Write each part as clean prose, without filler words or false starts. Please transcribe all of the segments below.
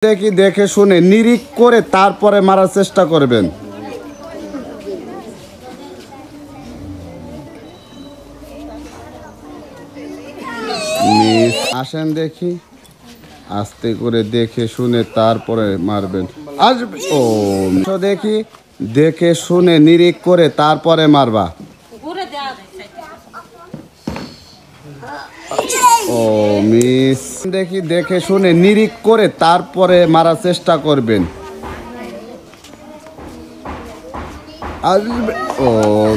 দেখি দেখে শুনে নিরিখ করে তারপরে মারার চেষ্টা করবেন। আসেন দেখি, আস্তে করে দেখে শুনে তারপরে মারবেন। আসবে ও দেখি দেখে শুনে নিরিখ করে তারপরে মারবা। ও মিস দেখি দেখে শুনে নিরিখ করে তারপরে মারার চেষ্টা করবেন। আসবে ও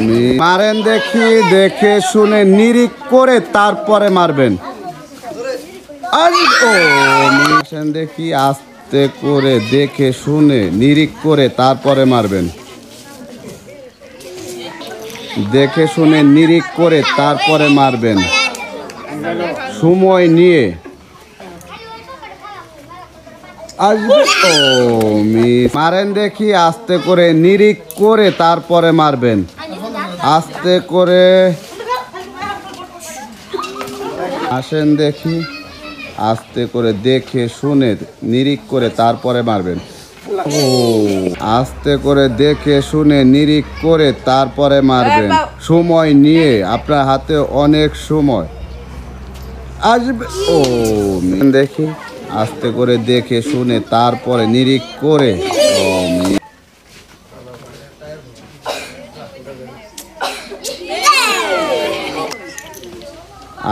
মিস মারেন দেখি দেখে শুনে নিরিখ করে তারপরে মারবেন। আসবে ও মিস দেখি আস্তে করে দেখে শুনে নিরিখ করে তারপরে মারবেন। দেখে শুনে নিরিখ করে তারপরে মারবেন, সময় নিয়ে। আসবে ও মিস মারেন দেখি আস্তে করে নিরিখ করে তারপরে মারবেন। আস্তে করে আসেন দেখি, আস্তে করে দেখে শুনে নিরিখ করে তারপরে মারবেন। ও আস্তে করে দেখে শুনে নিরিখ করে তারপরে মারবেন, সময় নিয়ে। আপনার হাতে অনেক সময়। আসবে ও দেখি আস্তে করে দেখে শুনে তারপরে নিরিখ করে। ও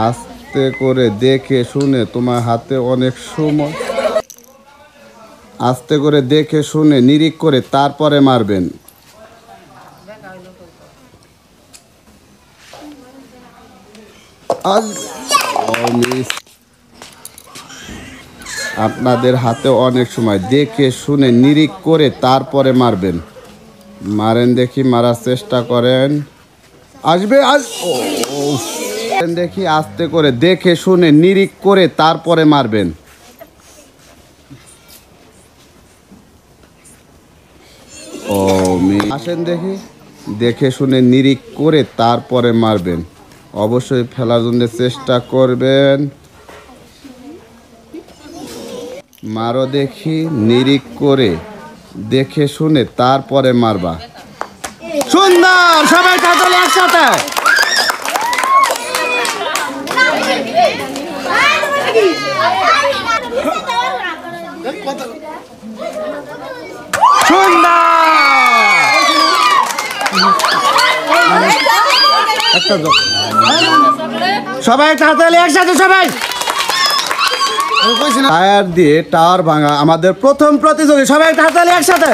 আস্তে করে দেখে শুনে, তোমার হাতে অনেক সময়। আস্তে করে দেখে শুনে নিরিখ করে তারপরে মারবেন। আপনাদের হাতে অনেক সময়। দেখে শুনে নিরিখ করে তারপরে মারবেন। মারেন দেখি, মারার চেষ্টা করেন। আসবে দেখি আস্তে করে দেখে শুনে নিরিখ করে তারপরে মারবেন। ও আসেন দেখি দেখে শুনে নিরিখ করে তারপরে মারবেন। অবশ্যই ফেলার জন্য চেষ্টা করবেন। মারো দেখি নিরিখ করে দেখে শুনে তারপরে মারবা। সুন্দর, সবাই তাহলে একসাথে। সবাই তাড়াতাড়ি একসাথে, সবাই। টায়ার দিয়ে টাওয়ার ভাঙা আমাদের প্রথম প্রতিযোগী। সবাই তাড়াতাড়ি একসাথে।